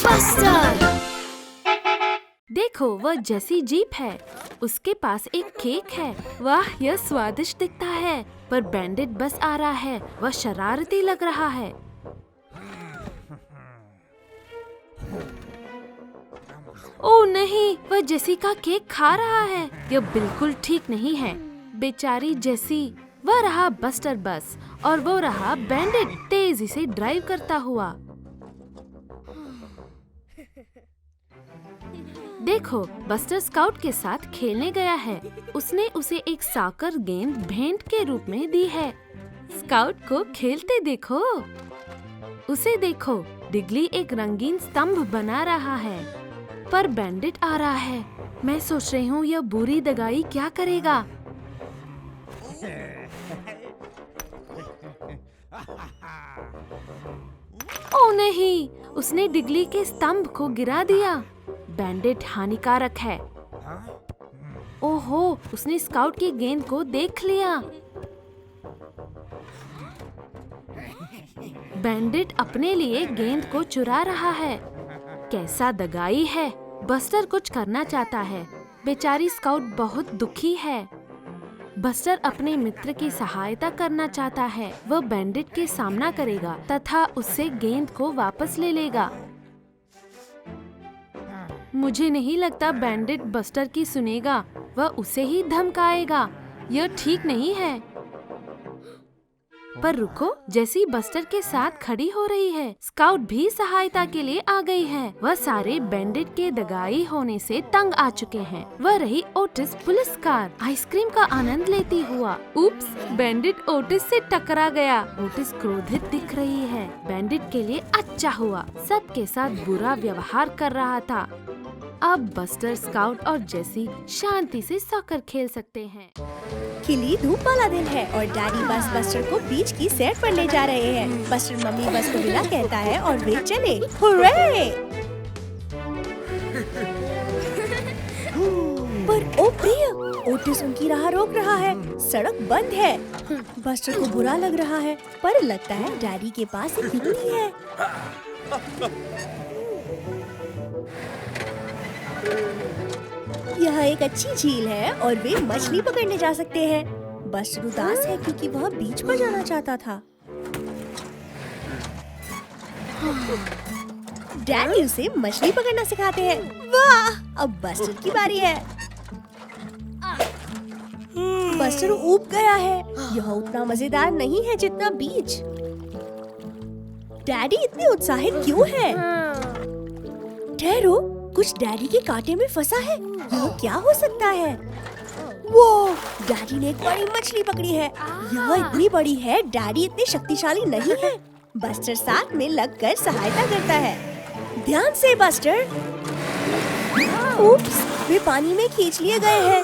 Buster! देखो, वह जेसी jeep है। उसके पास एक केक है। वाह, यह स्वादिष्ट दिखता है। पर बैंडिट बस आ रहा है। वह शरारती लग रहा है। ओह नहीं, वह जेसी का केक खा रहा है। यह बिल्कुल ठीक नहीं है। बेचारी जेसी। वह रहा बस्टर बस और वो रहा बैंडिट तेजी से ड्राइव करता हुआ। देखो, बस्टर स्काउट के साथ खेलने गया है। उसने उसे एक साकर गेंद भेंट के रूप में दी है। स्काउट को खेलते देखो। उसे देखो, डिगली एक रंगीन स्तंभ बना रहा है। पर बैंडिट आ रहा है। मैं सोच रही हूँ यह बुरी दगाई क्या करेगा। ओह नहीं, उसने डिगली के स्तंभ को गिरा दिया। बैंडिट हानिकारक है। ओहो, उसने स्काउट की गेंद को देख लिया। बैंडिट अपने लिए गेंद को चुरा रहा है। कैसा दगाई है। बस्टर कुछ करना चाहता है। बेचारी स्काउट बहुत दुखी है। बस्टर अपने मित्र की सहायता करना चाहता है। वह बैंडिट के सामना करेगा तथा उससे गेंद को वापस ले लेगा। मुझे नहीं लगता बैंडिट बस्टर की सुनेगा। वह उसे ही धमकाएगा। यह ठीक नहीं है। पर रुको, जेसी बस्टर के साथ खड़ी हो रही है। स्काउट भी सहायता के लिए आ गई है। वह सारे बैंडिट के दगाई होने से तंग आ चुके हैं। वह रही ओटिस पुलिस कार आइसक्रीम का आनंद लेती हुआ। उप्स, बैंडिट ओटिस से टकरा गया। ओटिस क्रोधित दिख रही है। बैंडिट के लिए अच्छा हुआ। सबके साथ बुरा व्यवहार कर रहा था। अब बस्टर, स्काउट और जेसी शांति से सॉकर खेल सकते हैं। खिली धूप वाला दिन है और डैडी बस बस्टर को बीच की सैर पर ले जा रहे हैं। बस्टर मम्मी बस को विदा कहता है और वे चले। हुर्रे! पर ओ प्रिय, ओटिस उनकी राह रोक रहा है। सड़क बंद है। बस्टर को बुरा लग रहा है, पर लगता है डैडी के पास एक बिजली है। यह एक अच्छी झील है और वे मछली पकड़ने जा सकते हैं। बस्टर उदास है क्योंकि वह बीच पर जाना चाहता था। डैडी उसे मछली पकड़ना सिखाते हैं। वाह, अब बस्टर की बारी है। बस्टर ऊब गया है। यह उतना मजेदार नहीं है जितना बीच। डैडी इतने उत्साहित क्यों है? ठहरो, कुछ डैडी के कांटे में फंसा है। यह क्या हो सकता है? वो, डैडी ने एक बड़ी मछली पकड़ी है। यह इतनी बड़ी है, डैडी इतने शक्तिशाली नहीं है। बस्टर साथ में लगकर सहायता करता है। ध्यान से बस्टर। उप्स, वे पानी में खींच लिए गए हैं।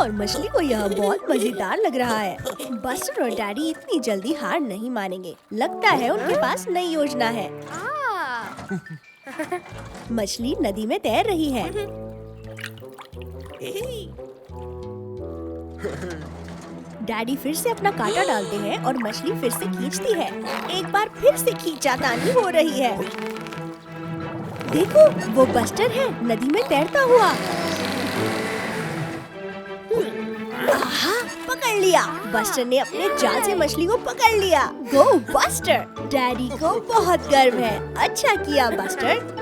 और मछली को यह बहुत मजेदार लग रहा है। बस्टर और डैडी इतनी जल्दी हार नहीं मानेंगे। लगता है उनके पास नई योजना है। मछली नदी में तैर रही है। डैडी फिर से अपना कांटा डालते हैं और मछली फिर से खींचती है। एक बार फिर से खींचातानी हो रही है। देखो, वो बस्टर है, नदी में तैरता हुआ। आहा, पकड़ लिया। बस्टर ने अपने जाल से मछली को पकड़ लिया। गो बस्टर! डैडी को बहुत गर्व है। अच्छा किया बस्टर।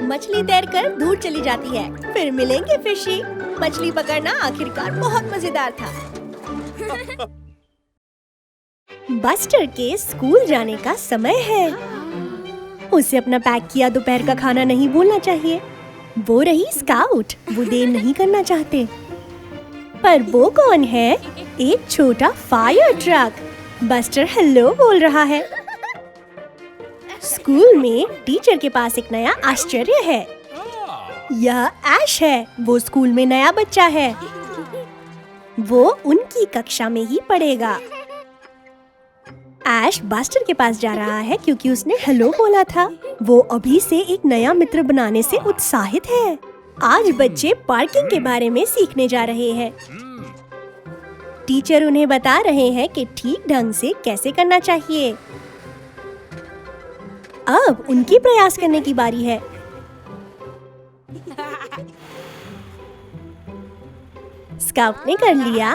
मछली तैरकर दूर चली जाती है। फिर मिलेंगे फिशी। मछली पकड़ना आखिरकार बहुत मजेदार था। बस्टर के स्कूल जाने का समय है। उसे अपना पैक किया दोपहर का खाना नहीं भूलना चाहिए। वो रही स्काउट। वो देर नहीं करना चाहते। पर वो कौन है? एक छोटा फायर ट्रक। बस्टर हेलो बोल रहा है। स्कूल में टीचर के पास एक नया आश्चर्य है। यह ऐश है। वो स्कूल में नया बच्चा है। वो उनकी कक्षा में ही पढ़ेगा। ऐश बस्टर के पास जा रहा है क्योंकि उसने हेलो बोला था। वो अभी से एक नया मित्र बनाने से उत्साहित है। आज बच्चे पार्किंग के बारे में सीखने जा रहे हैं। टीचर उन्हें बता रहे हैं कि ठीक ढंग से कैसे करना चाहिए। अब उनकी प्रयास करने की बारी है। स्काउट ने कर लिया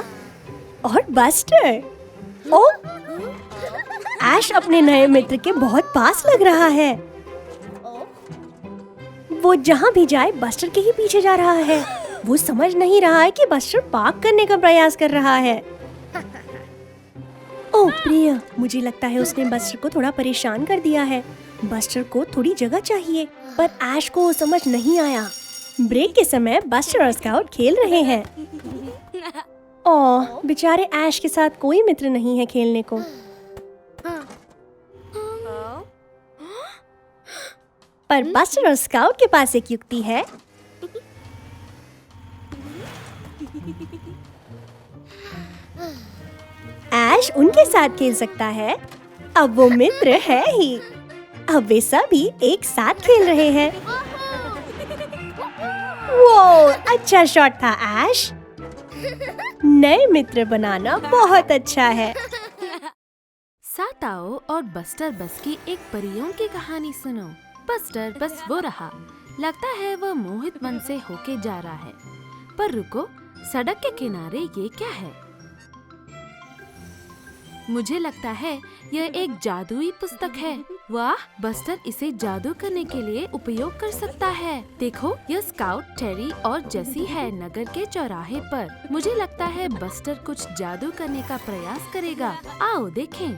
और बस्टर, ओ, ऐश अपने नए मित्र के बहुत पास लग रहा है। वो जहाँ भी जाए बस्टर के ही पीछे जा रहा है। वो समझ नहीं रहा है कि बस्टर पार्क करने का प्रयास कर रहा है। ओह प्रिया, मुझे लगता है उसने बस्टर को थोड़ा परेशान कर दिया है। बस्टर को थोड़ी जगह चाहिए, पर ऐश को वो समझ नहीं आया। ब्रेक के समय बस्टर और स्काउट खेल रहे हैं। ओह, बेचारे ऐश के साथ कोई मित्र नहीं है खेलने को। पर बस्टर और स्काउट के पास एक युक्ति है। ऐश उनके साथ खेल सकता है। अब वो मित्र है ही। अब वे सभी एक साथ खेल रहे हैं। वो अच्छा शॉट था ऐश। नए मित्र बनाना बहुत अच्छा है। साताओ और बस्टर बस की एक परियों की कहानी सुनो। बस्टर बस वो रहा। लगता है वह मोहित मन से होके जा रहा है। पर रुको, सड़क के किनारे ये क्या है? मुझे लगता है यह एक जादुई पुस्तक है। वाह, बस्टर इसे जादू करने के लिए उपयोग कर सकता है। देखो, यह स्काउट, टेरी और जेसी है नगर के चौराहे पर। मुझे लगता है बस्टर कुछ जादू करने का प्रयास करेगा। आओ देखें।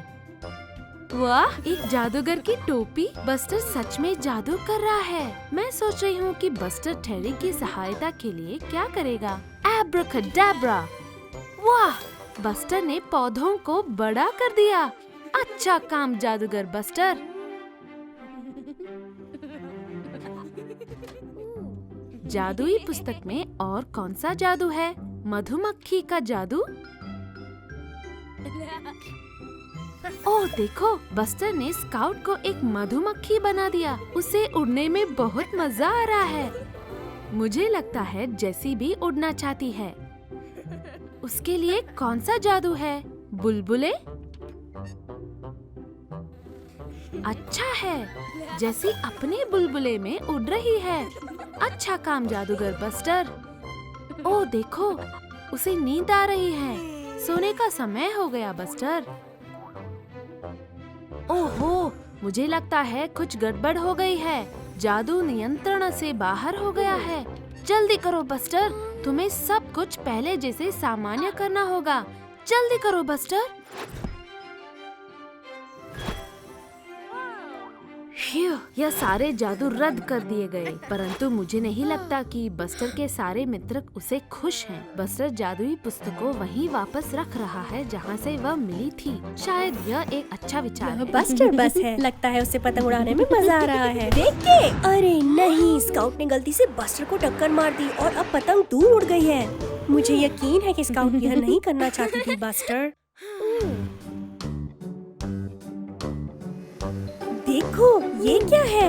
वाह, एक जादूगर की टोपी। बस्टर सच में जादू कर रहा है। मैं सोच रही हूँ कि बस्टर टेरी की सहायता के लिए क्या करेगा। एब्राकैडाब्रा। वाह, बस्टर ने पौधों को बड़ा कर दिया। अच्छा काम जादूगर बस्टर। जादुई पुस्तक में और कौन सा जादू है? मधुमक्खी का जादू। ओह देखो, बस्टर ने स्काउट को एक मधुमक्खी बना दिया। उसे उड़ने में बहुत मजा आ रहा है। मुझे लगता है जेसी भी उड़ना चाहती है। उसके लिए कौन सा जादू है? बुलबुले? अच्छा है, जेसी अपने बुलबुले में उड़ रही है। अच्छा काम जादूगर बस्टर। ओह देखो, उसे नींद आ रही है। सोने का समय हो गया बस्टर। ओहो, मुझे लगता है कुछ गड़बड़ हो गई है। जादू नियंत्रण से बाहर हो गया है। जल्दी करो बस्टर, तुम्हें सब कुछ पहले जैसे सामान्य करना होगा। जल्दी करो बस्टर। यह सारे जादू रद्द कर दिए गए, परंतु मुझे नहीं लगता कि बस्टर के सारे मित्र उसे खुश हैं। बस्टर जादुई पुस्तक को वहीं वापस रख रहा है जहां से वह मिली थी। शायद यह एक अच्छा विचार है। बस्टर बस है। लगता है उसे पतंग उड़ाने में मजा आ रहा है। देख के, अरे नहीं, स्काउट ने गलती से बस्टर को टक्कर मार दी और अब पतंग दूर उड़ गई है। मुझे यकीन है कि स्काउट यह नहीं करना चाहती थी। बस्टर, देखो ये क्या है?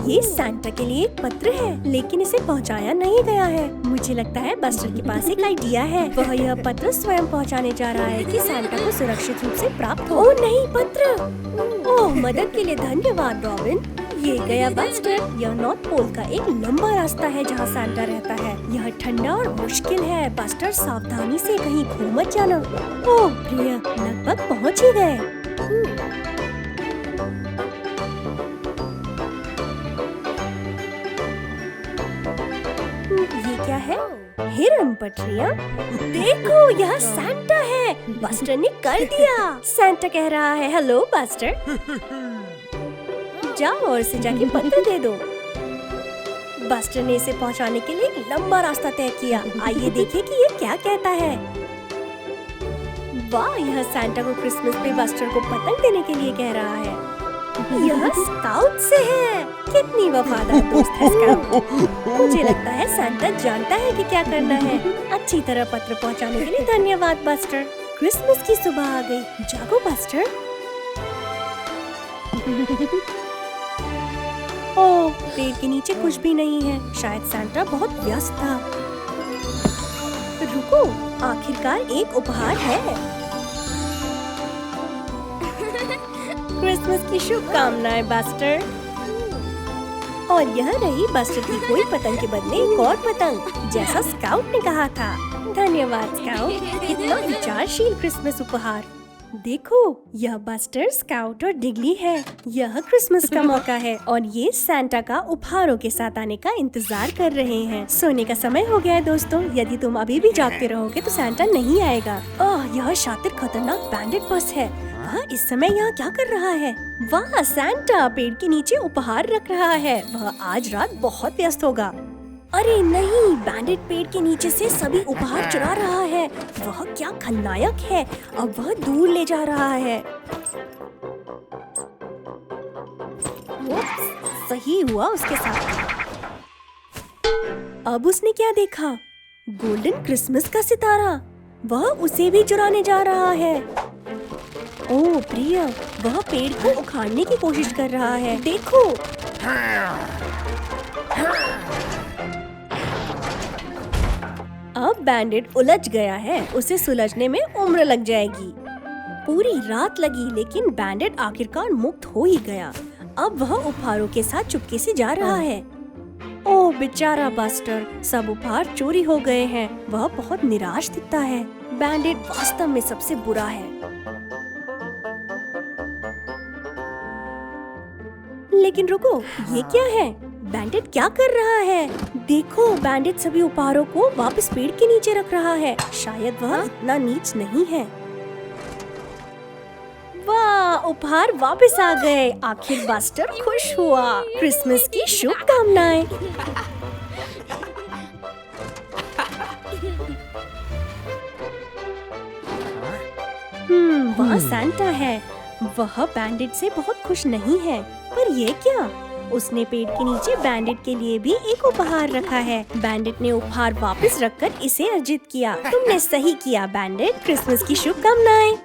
ये सांता के लिए एक पत्र है, लेकिन इसे पहुंचाया नहीं गया है। मुझे लगता है बस्टर के पास एक आइडिया है। वह यह पत्र स्वयं पहुंचाने जा रहा है कि सांता को सुरक्षित रूप से प्राप्त हो। ओह नहीं, पत्र! ओह, मदद के लिए धन्यवाद रॉबिन। ये गया बस्टर। यह नॉर्थ पोल का एक लंबा रास्ता है जहाँ सांता रहता है। यह ठंडा और मुश्किल है। बस्टर, सावधानी से कहीं खो मत जाना। ओह प्रिया, लगभग पहुँच ही गए। ये क्या है? हिरन पटरियाँ। देखो, यहाँ सांता है। बस्टर ने कर दिया। सांता कह रहा है, हेलो बस्टर, जाओ और इसे जाके पत्र दे दो। बस्टर ने इसे पहुंचाने के लिए एक लंबा रास्ता तय किया। आइए देखें कि ये क्या कहता है। वाह, यह सांता को क्रिसमस पे बस्टर को पतंग देने के लिए कह रहा है। यह स्काउट से है। कितनी वफादार दोस्त है स्काउट। मुझे लगता है सांता जानता है कि क्या करना है। अच्छी तरह पत्र पहुंचाने के लिए धन्यवाद बस्टर। क्रिसमस की सुबह आ गई। जागो बस्टर। ओह, पेड़ के नीचे कुछ भी नहीं है। शायद सांता बहुत व्यस्त था। रुको, आखिरकार एक उपहार है। क्रिसमस की शुभकामनाएं बस्टर। और यह रही बस्टर की कोई पतंग के बदले एक और पतंग, जैसा स्काउट ने कहा था। धन्यवाद स्काउट, इतना विचारशील क्रिसमस उपहार। देखो, यह बस्टर, स्काउट और डिगली है। यह क्रिसमस का मौका है और ये सैंटा का उपहारों के साथ आने का इंतजार कर रहे हैं। सोने का समय हो गया है दोस्तों। यदि तुम अभी भी जागते रहोगे तो सैंटा नहीं आएगा। यह शातिर खतरनाक बैंडेड बस है। इस समय यहाँ क्या कर रहा है? वाह, सैंटा पेड़ के नीचे उपहार रख रहा है। वह आज रात बहुत व्यस्त होगा। अरे नहीं, बैंडेड पेड़ के नीचे से सभी उपहार चुरा रहा है। वह क्या खलनायक है। अब वह दूर ले जा रहा है। सही हुआ उसके साथ। अब उसने क्या देखा? गोल्डन क्रिसमस का सितारा। वह उसे भी चुराने जा रहा है। ओह प्रिया, वह पेड़ को उखाड़ने की कोशिश कर रहा है। देखो, अब बैंडेड उलझ गया है। उसे सुलझने में उम्र लग जाएगी। पूरी रात लगी, लेकिन बैंडेड आखिरकार मुक्त हो ही गया। अब वह उपहारों के साथ चुपके से जा रहा है। ओह बेचारा बस्टर, सब उपहार चोरी हो गए हैं। वह बहुत निराश दिखता है। बैंडेड वास्तव में सबसे बुरा है। लेकिन रुको, ये क्या है? बैंडेड क्या कर रहा है? देखो, बैंडेड सभी उपहारों को वापस पेड़ के नीचे रख रहा है। शायद वह इतना नीच नहीं है। वाह, उपहार वापस आ गए। आखिर बस्टर खुश हुआ। क्रिसमस की शुभकामनाएं। वहाँ सैंटा है। वह बैंडेड से बहुत खुश नहीं है। पर ये क्या? उसने पेड़ के नीचे बैंडेड के लिए भी एक उपहार रखा है। बैंडेड ने उपहार वापस रखकर इसे अर्जित किया। तुमने सही किया बैंडेड। क्रिसमस की शुभकामनाएं।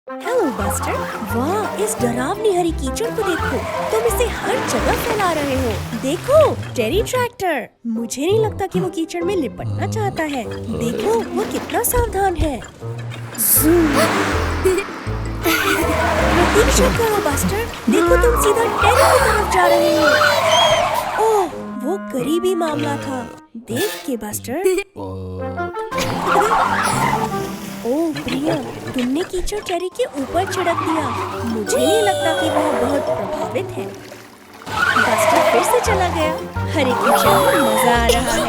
Hello buster. वाह, इस डरावनी हरी कीचड़ को देखो। तुम इसे हर जगह फैला रहे हो। देखो, टेरी ट्रैक्टर। मुझे नहीं लगता कि वो कीचड़ में लिपटना चाहता है। देखो, वो कितना सावधान है। प्रतीक्षा करो बस्टर। देखो, तुम सीधा टेरी की तरफ जा रहे हो। ओह, वो करीबी मामला था। देख के बस्टर। ओह प्रिया, तुमने कीचड़ टेरी के ऊपर छिड़क दिया। मुझे नहीं लगता कि वह बहुत प्रभावित है। बस्टर फिर से चला गया। हरे कीचड़ में मजा आ रहा है।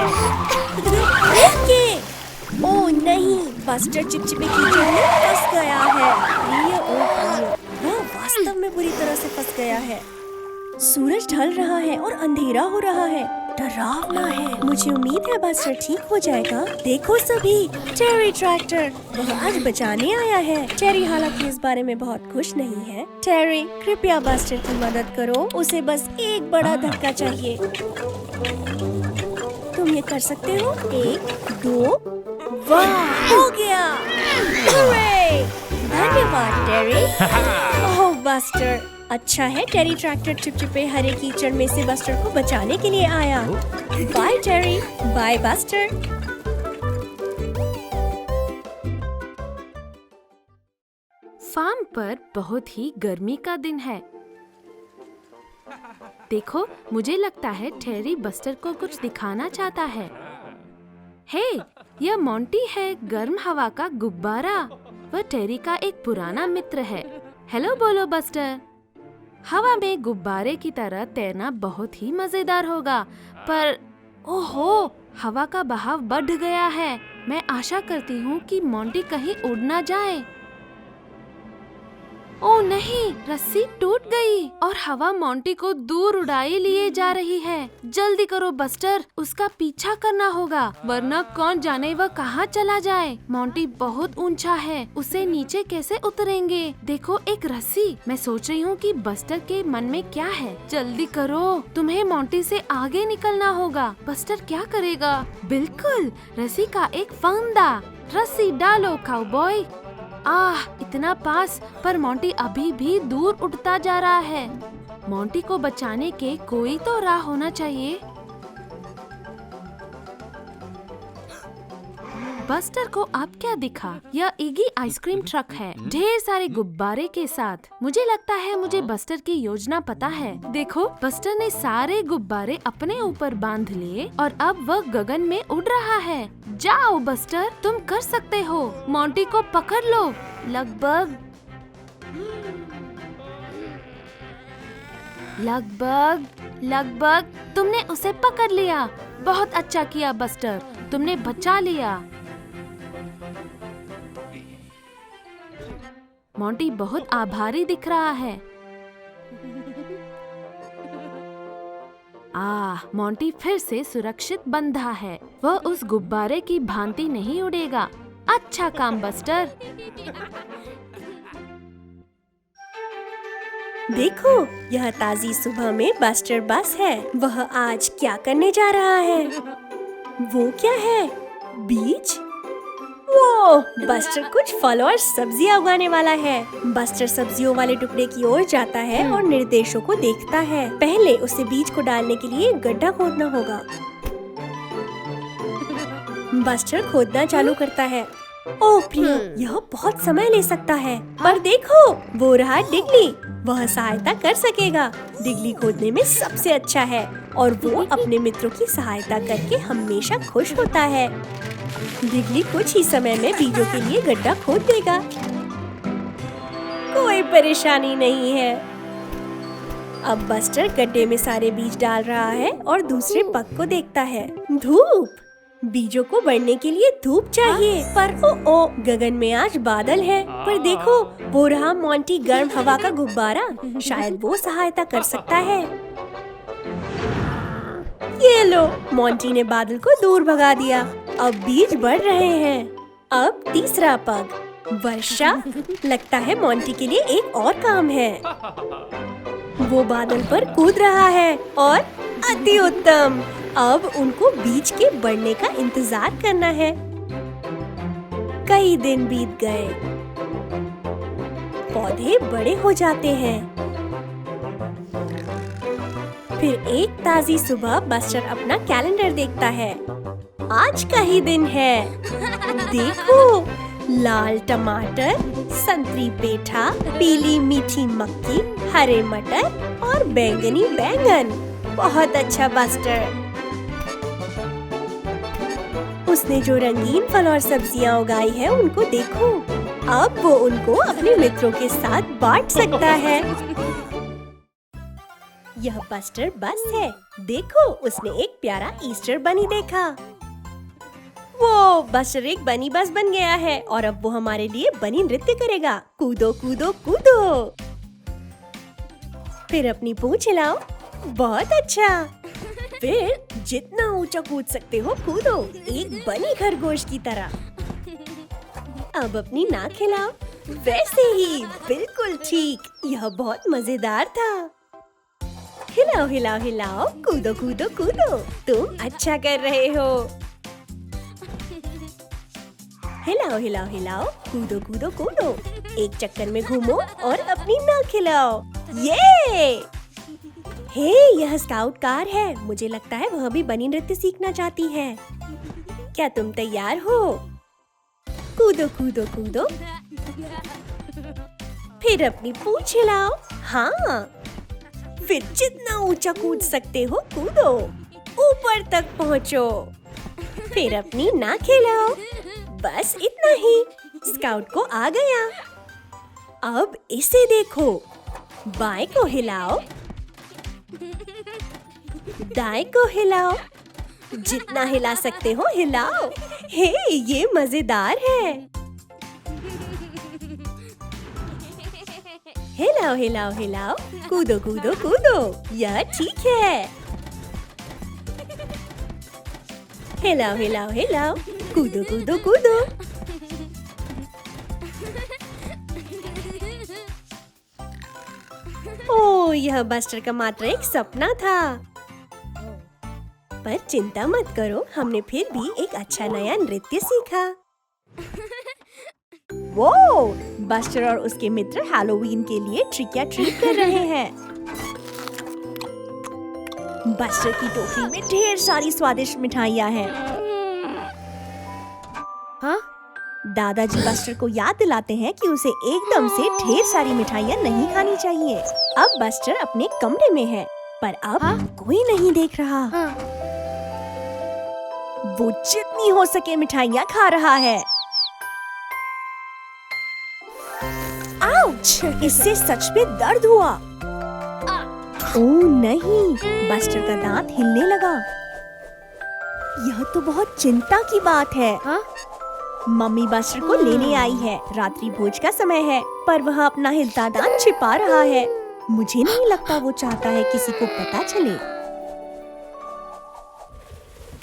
ओह नहीं, बस्टर चिपचिपे कीचड़ में फंस गया है। प्रिया, ओह प्रिया, वह वास्तव में बुरी तरह से फंस गया है। सूरज ढल रहा है और अंधेरा हो रहा है। डरावना है। मुझे उम्मीद है बस्टर ठीक हो जाएगा। देखो सभी, टेरी ट्रैक्टर, वह आज बचाने आया है। टेरी हालांकि इस बारे में बहुत खुश नहीं है। टेरी, कृपया बस्टर की मदद करो। उसे बस एक बड़ा धक्का चाहिए। तुम ये कर सकते हो। 1, 2, वाह, हो गया। धन्यवाद टेरी। ओह बस्टर, अच्छा है टेरी ट्रैक्टर चिपचिपे हरे कीचड़ में से बस्टर को बचाने के लिए आया। Bye Terry. Bye Buster. Farm पर बहुत ही गर्मी का दिन है। देखो, मुझे लगता है टेरी बस्टर को कुछ दिखाना चाहता है। हे, यह मोंटी है, गर्म हवा का गुब्बारा। वह टेरी का एक पुराना मित्र है। हेलो बोलो बस्टर। हवा में गुब्बारे की तरह तैरना बहुत ही मजेदार होगा, पर ओहो, हवा का बहाव बढ़ गया है। मैं आशा करती हूँ कि मोंटी कहीं उड़ ना जाए। ओह नहीं, रस्सी टूट गई और हवा मोंटी को दूर उड़ाए लिए जा रही है। जल्दी करो बस्टर, उसका पीछा करना होगा, वरना कौन जाने वह कहाँ चला जाए। मोंटी बहुत ऊंचा है, उसे नीचे कैसे उतरेंगे। देखो, एक रस्सी। मैं सोच रही हूँ कि बस्टर के मन में क्या है। जल्दी करो, तुम्हें मोंटी से आगे निकलना होगा। बस्टर क्या करेगा? बिल्कुल, रस्सी का एक फंदा। रस्सी डालो काउबॉय। इतना पास, पर मोंटी अभी भी दूर उड़ता जा रहा है। मोंटी को बचाने के कोई तो राह होना चाहिए। बस्टर को अब क्या दिखा? यह इगी आइसक्रीम ट्रक है, ढेर सारे गुब्बारे के साथ। मुझे लगता है मुझे बस्टर की योजना पता है। देखो, बस्टर ने सारे गुब्बारे अपने ऊपर बांध लिए और अब वह गगन में उड़ रहा है। जाओ बस्टर, तुम कर सकते हो। मोंटी को पकड़ लो। लगभग तुमने उसे पकड़ लिया। बहुत अच्छा किया बस्टर, तुमने बचा लिया। मोंटी बहुत आभारी दिख रहा है। मोंटी फिर से सुरक्षित बंधा है। वह उस गुब्बारे की भांति नहीं उड़ेगा। अच्छा काम बस्टर। देखो, यह ताजी सुबह में बस्टर बस है। वह आज क्या करने जा रहा है? वो क्या है? बीज? वो बस्टर कुछ फल और सब्जियां उगाने वाला है। बस्टर सब्जियों वाले टुकड़े की ओर जाता है और निर्देशों को देखता है। पहले उसे बीज को डालने के लिए गड्ढा खोदना होगा। बस्टर खोदना चालू करता है। ओह प्रियो, यह बहुत समय ले सकता है। पर देखो, वो रहा डिगली। वह सहायता कर सकेगा। डिगली खोदने में सबसे अच्छा है और वो अपने मित्रों की सहायता करके हमेशा खुश होता है। डिगली कुछ ही समय में बीजों के लिए गड्ढा खोद देगा। कोई परेशानी नहीं है। अब बस्टर गड्ढे में सारे बीज डाल रहा है और दूसरे पग को देखता है। धूप! बीजों को बढ़ने के लिए धूप चाहिए। पर ओ गगन में आज बादल है। पर देखो, वो रहा मोंटी गर्म हवा का गुब्बारा। शायद वो सहायता कर सकता है। ये लो, मोंटी ने बादल को दूर भगा दिया। अब बीज बढ़ रहे हैं। अब तीसरा पग, वर्षा। लगता है मोंटी के लिए एक और काम है। वो बादल पर कूद रहा है और अति उत्तम। अब उनको बीज के बढ़ने का इंतजार करना है। कई दिन बीत गए। पौधे बड़े हो जाते हैं। फिर एक ताजी सुबह बस्टर अपना कैलेंडर देखता है। आज का ही दिन है। देखो, लाल टमाटर, संतरी पेठा, पीली मीठी मक्की, हरे मटर और बैंगनी बैंगन। बहुत अच्छा बस्टर। उसने जो रंगीन फल और सब्जियां उगाई है उनको देखो। अब वो उनको अपने मित्रों के साथ बांट सकता है। यह बस्टर बस है। देखो, उसने एक प्यारा ईस्टर बनी देखा। वो बस्टर एक बनी बस बन गया है और अब वो हमारे लिए बनी नृत्य करेगा। कूदो कूदो कूदो। फिर अपनी पूंछ हिलाओ। बहुत अच्छा। फिर जितना ऊंचा कूद सकते हो कूदो, एक बनी खरगोश की तरह। अब अपनी नाक हिलाओ। वैसे ही, बिल्कुल ठीक। यह बहुत मजेदार था। हिलाओ हिलाओ हिलाओ, कूदो कूदो कूदो। तुम अच्छा कर रहे हो। हिलाओ हिलाओ हिलाओ, कूदो कूदो कूदो। एक चक्कर में घूमो और अपनी नाक हिलाओ। ये! हे, यह स्काउट कार है। मुझे लगता है वह भी बनी नृत्य सीखना चाहती है। क्या तुम तैयार हो? कूदो कूदो कूदो। फिर अपनी पूंछ हिलाओ। हाँ, फिर जितना ऊंचा कूद सकते हो कूदो, ऊपर तक पहुँचो। फिर अपनी नाक हिलाओ। बस इतना ही। स्काउट को आ गया। अब इसे देखो। बाएं को हिलाओ, दाएं को हिलाओ। जितना हिला सकते हो हिलाओ। हे, ये मजेदार है। हिलाओ हिलाओ हिलाओ, कूदो कूदो कूदो। यह ठीक है। हिलाओ हिलाओ हिलाओ, कूदो कूदो कूदो। ओह, यह बस्टर का मात्र एक सपना था। पर चिंता मत करो, हमने फिर भी एक अच्छा नया नृत्य सीखा। वो बस्टर और उसके मित्र हैलोवीन के लिए ट्रिक या ट्रीट कर रहे हैं। बस्टर की टोकरी में ढेर सारी स्वादिष्ट मिठाइयाँ हैं। हाँ? दादाजी बस्टर को याद दिलाते हैं कि उसे एकदम से ढेर सारी मिठाइयाँ नहीं खानी चाहिए। अब बस्टर अपने कमरे में है, पर अब हाँ? कोई नहीं देख रहा। हाँ। वो जितनी हो सके मिठाइयाँ खा रहा है। आउच! इससे सच में दर्द हुआ। ओह नहीं, बस्टर का दांत हिलने लगा। यह तो बहुत चिंता की बात है। हाँ? मम्मी बस्टर को लेने आई है। रात्रि भोज का समय है, पर वह अपना हिलता दांत छिपा रहा है। मुझे नहीं लगता वो चाहता है किसी को पता चले।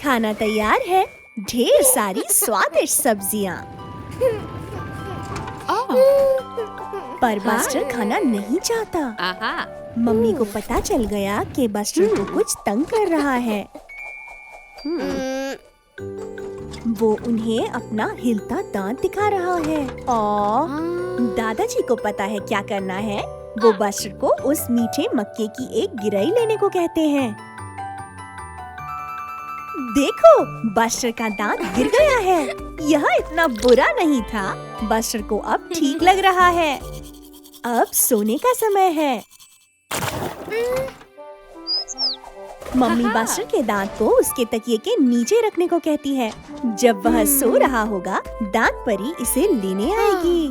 खाना तैयार है, ढेर सारी स्वादिष्ट सब्जियाँ। पर बस्टर खाना नहीं चाहता। मम्मी को पता चल गया कि बस्टर को कुछ तंग कर रहा है। वो उन्हें अपना हिलता दांत दिखा रहा है। और दादाजी को पता है क्या करना है। वो बस्टर को उस मीठे मक्के की एक गिरई लेने को कहते हैं। देखो, बस्टर का दांत गिर गया है। यह इतना बुरा नहीं था। बस्टर को अब ठीक लग रहा है। अब सोने का समय है। मम्मी बस्टर के दांत को उसके तकिए के नीचे रखने को कहती है। जब वह सो रहा होगा, दांत परी इसे लेने आएगी।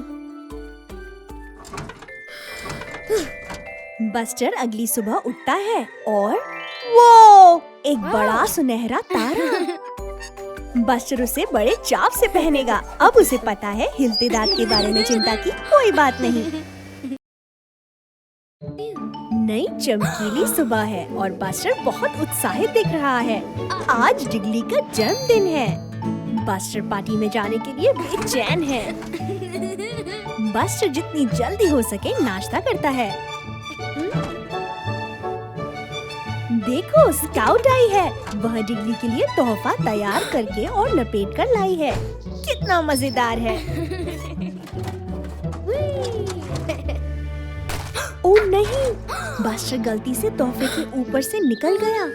बस्टर अगली सुबह उठता है और वो एक बड़ा सुनहरा तारा। बस्टर उसे बड़े चाव से पहनेगा। अब उसे पता है हिलते दांत के बारे में चिंता की कोई बात नहीं। नई चमकीली सुबह है और बस्टर बहुत उत्साहित दिख रहा है। आज डिगली का जन्मदिन है। बस्टर पार्टी में जाने के लिए बेचैन है। बस्टर जितनी जल्दी हो सके नाश्ता करता है। देखो, स्काउट आई है। वह डिगली के लिए तोहफा तैयार करके और लपेट कर लाई है। कितना मजेदार है। ओह नहीं, बस्टर गलती से तोहफे के ऊपर से निकल गया।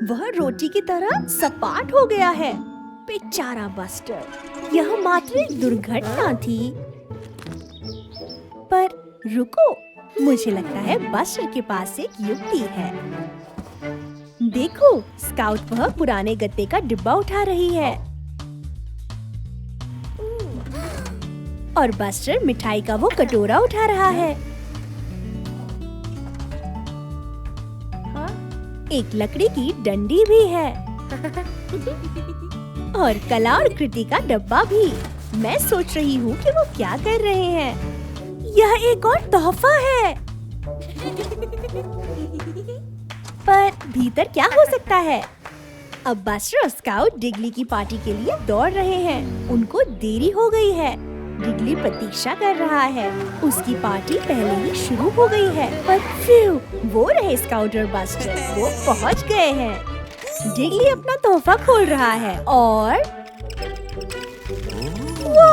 वह रोटी की तरह सपाट हो गया है। बेचारा बस्टर। यह मात्र एक दुर्घटना थी। पर रुको, मुझे लगता है बस्टर के पास एक युक्ति है। देखो, स्काउट वह पुराने गत्ते का डिब्बा उठा रही है और बस्टर मिठाई का वो कटोरा उठा रहा है। एक लकड़ी की डंडी भी है और कला और कृति का डब्बा भी। मैं सोच रही हूँ कि वो क्या कर रहे हैं। यह एक और तोहफा है। पर भीतर क्या हो सकता है? अब बस्टर और स्काउट डिगली की पार्टी के लिए दौड़ रहे हैं। उनको देरी हो गई है। डिगली प्रतीक्षा कर रहा है। उसकी पार्टी पहले ही शुरू हो गई है। पर फिर वो रहे स्काउट और बस्टर। वो पहुंच गए हैं। डिगली अपना तोहफा खोल रहा है और वो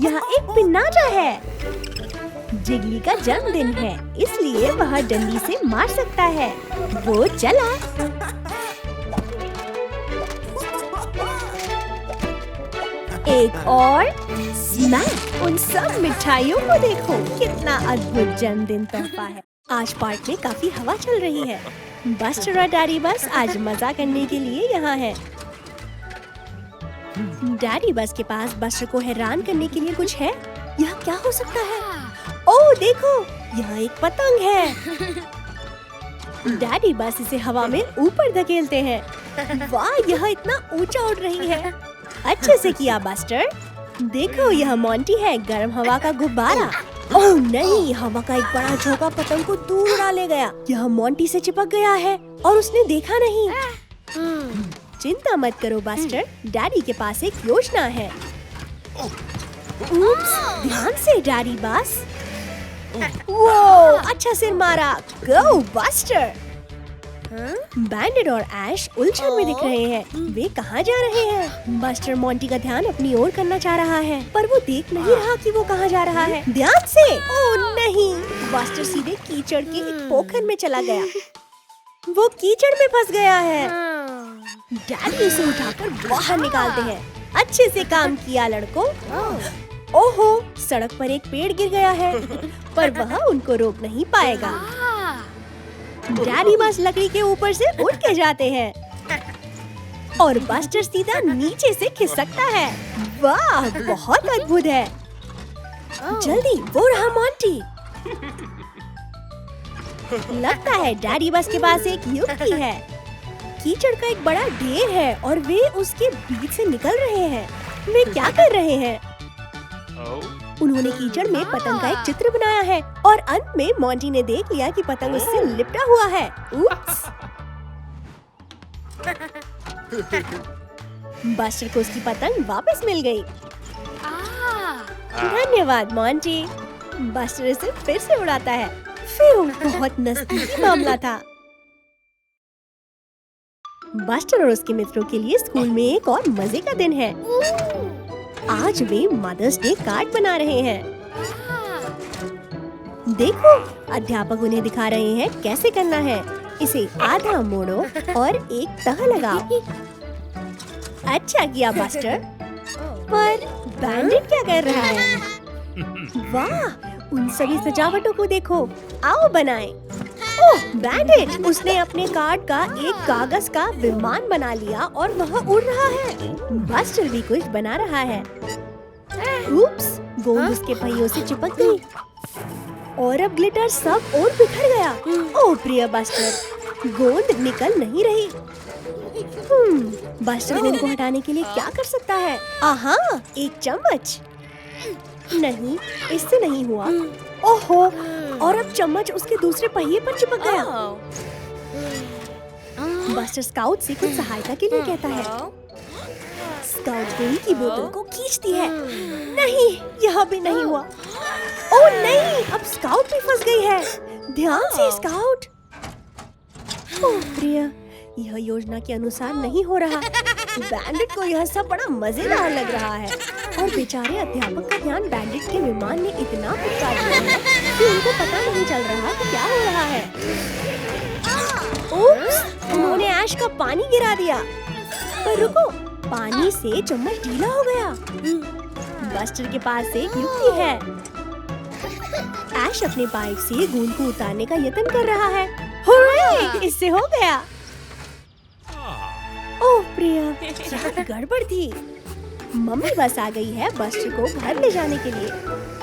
यहाँ एक पिन्नाटा है। डिगली का जन्मदिन है, इसलिए वह डंडी से मार सकता है। वो चला। एक और स्मैक। उन सब मिठाइयों को देखो, कितना अद्भुत जन्मदिन तोहफा है। आज पार्क में काफी हवा चल रही है। बस्टर और डैडी बस आज मजा करने के लिए यहाँ है। डैडी बस के पास बस्टर को हैरान करने के लिए कुछ है। यह क्या हो सकता है? ओह देखो, यह एक पतंग है। डैडी बस इसे हवा में ऊपर धकेलते हैं। वाह, यह इतना ऊंचा उड़ रही है। अच्छे से किया बस्टर। देखो, यह मोंटी है, गर्म हवा का गुब्बारा। ओह नहीं, हवा का एक बड़ा झोंका पतंग को दूर उड़ा ले गया। यह मोंटी से चिपक गया है और उसने देखा नहीं। चिंता मत करो बस्टर, डैडी के पास एक योजना है। उप्स, ध्यान से डैडी बस। वो अच्छा सिर मारा। गो बस्टर। बैंडेड और ऐश उलझन में दिख रहे हैं। वे कहाँ जा रहे हैं? बस्टर मोंटी का ध्यान अपनी ओर करना चाह रहा है, पर वो देख नहीं रहा कि वो कहाँ जा रहा है। ध्यान से। ओह नहीं, बस्टर सीधे कीचड़ के एक पोखर में चला गया। वो कीचड़ में फंस गया है। डैडी उसे उठाकर बाहर निकालते हैं। अच्छे से काम किया लड़कों। ओहो, सड़क पर एक पेड़ गिर गया है, पर वह उनको रोक नहीं पाएगा। डैडी बस लकड़ी के ऊपर से उठ के जाते हैं और बस्टर सीधा नीचे से खिसकता है। वाह, बहुत अद्भुत है। जल्दी, वो रहा मोंटी। लगता है डैडी बस के पास एक युक्ति है। कीचड़ का एक बड़ा ढेर है और वे उसके बीच से निकल रहे हैं। वे क्या कर रहे हैं? उन्होंने कीचड़ में पतंग का एक चित्र बनाया है और अंत में मोंटी ने देख लिया कि पतंग उससे लिपटा हुआ है। उप्स! बस्टर को उसकी पतंग वापस मिल गई। धन्यवाद मोंटी। बस्टर इसे फिर से उड़ाता है। फिर बहुत नजदीकी मामला था। बस्टर और उसके मित्रों के लिए स्कूल में एक और मजे का दिन है। आज वे मदर्स डे कार्ड बना रहे हैं। देखो, अध्यापक उन्हें दिखा रहे हैं कैसे करना है। इसे आधा मोड़ो और एक तह लगाओ। अच्छा किया बस्टर। पर बैंडेड क्या कर रहा है? वाह, उन सभी सजावटों को देखो। आओ बनाएं। ओह, बैंडेड! उसने अपने कार्ड का एक कागज का विमान बना लिया और वह उड़ रहा है। बस्टर भी कुछ बना रहा है। उप्स! गोंद उसके पहियों से चिपक गई और अब ग्लिटर सब और बिखर गया। ओह प्रिय बस्टर, गोंद निकल नहीं रही। बस्टर गोंद को हटाने के लिए क्या कर सकता है? आहा, एक चम्मच। नहीं, इससे नहीं हुआ। ओहो, और अब चम्मच उसके दूसरे पहिए पर चिपक गया। बस्टर स्काउट से कुछ सहायता के लिए कहता है। स्काउट गोंद की बोतल को खींचती है। नहीं, यह भी नहीं हुआ। ओह नहीं, अब स्काउट भी फंस गई है। ध्यान से स्काउट। ओह प्रिय, यह योजना के अनुसार नहीं हो रहा। बैंडेड को यह सब बड़ा मजेदार लग रहा है और बेचारे अध्यापक का ध्यान बैंडेड के विमान ने इतना भटका दिया है कि उनको पता नहीं चल रहा कि क्या हो रहा है। उप्स! उन्होंने ऐश का पानी गिरा दिया। पर रुको, पानी से चम्मच ढीला हो गया। बस्टर के पास एक युक्ति है। ऐश अपने पाइप से गोंद को उतारने का यत्न कर रहा है। हुर्रे! इससे हो गया। ओह प्रिया, क्या गड़बड़ थी। मम्मी बस आ गई है बस्टर को घर ले जाने के लिए।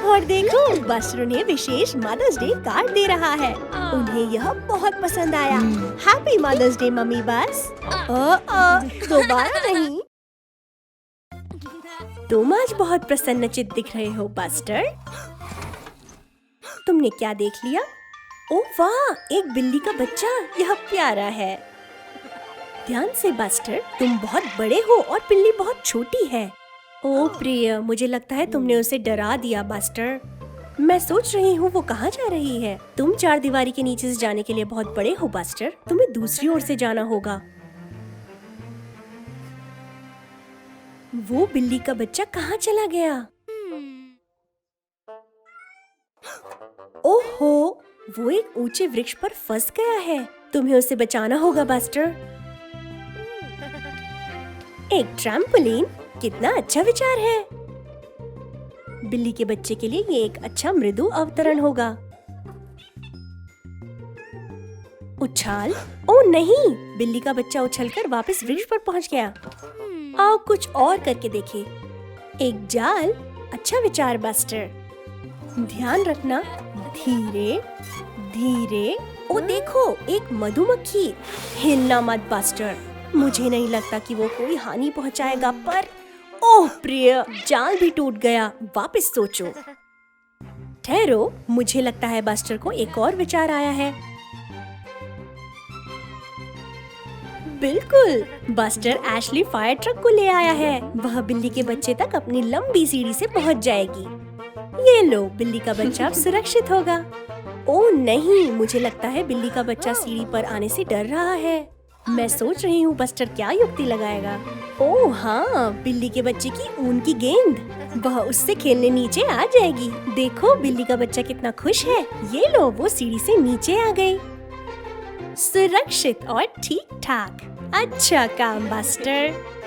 और देखो, बस्टर उन्हें विशेष मदर्स डे कार्ड दे रहा है। उन्हें यह बहुत पसंद आया। हैप्पी मदर्स डे मम्मी बस। दोबारा नहीं। तुम आज बहुत प्रसन्नचित्त दिख रहे हो बस्टर। तुमने क्या देख लिया? ओह वाह, एक बिल्ली का बच्चा। यह प्यारा है। ध्यान से बस्टर, तुम बहुत बड़े हो और बिल्ली बहुत छोटी है। ओह प्रिय, मुझे लगता है तुमने उसे डरा दिया बस्टर। मैं सोच रही हूँ वो कहाँ जा रही है। तुम चार दीवारी के नीचे से जाने के लिए बहुत बड़े हो बस्टर। तुम्हें दूसरी ओर से जाना होगा। वो बिल्ली का बच्चा कहाँ चला गया? ओहो, वो एक ऊंचे वृक्ष पर फंस गया है। तुम्हें उसे बचाना होगा बस्टर। एक ट्रैम्पोलिन, कितना अच्छा विचार है। बिल्ली के बच्चे के लिए ये एक अच्छा मृदु अवतरण होगा। उछाल। ओह नहीं, बिल्ली का बच्चा उछलकर वापस वृक्ष पर पहुंच गया। आओ कुछ और करके देखें। एक जाल, अच्छा विचार बस्टर। ध्यान रखना, धीरे धीरे। ओ देखो, एक मधुमक्खी। हिलना मत बस्टर। मुझे नहीं लगता कि वो कोई हानि पहुंचाएगा, पर ओह प्रिय, जाल भी टूट गया। वापस सोचो। ठहरो, मुझे लगता है बस्टर को एक और विचार आया है। बिल्कुल, बस्टर एशली फायर ट्रक को ले आया है। वह बिल्ली के बच्चे तक अपनी लंबी सीढ़ी से पहुंच जाएगी। ये लो, बिल्ली का बच्चा अब सुरक्षित होगा। ओह नहीं, मुझे लगता है बिल्ली का बच्चा सीढ़ी पर आने से डर रहा है। मैं सोच रही हूँ बस्टर क्या युक्ति लगाएगा। ओह हाँ, बिल्ली के बच्चे की ऊन की गेंद। वह उससे खेलने नीचे आ जाएगी। देखो, बिल्ली का बच्चा कितना खुश है। ये लो, वो सीढ़ी से नीचे आ गई। सुरक्षित और ठीक ठाक। अच्छा काम बस्टर।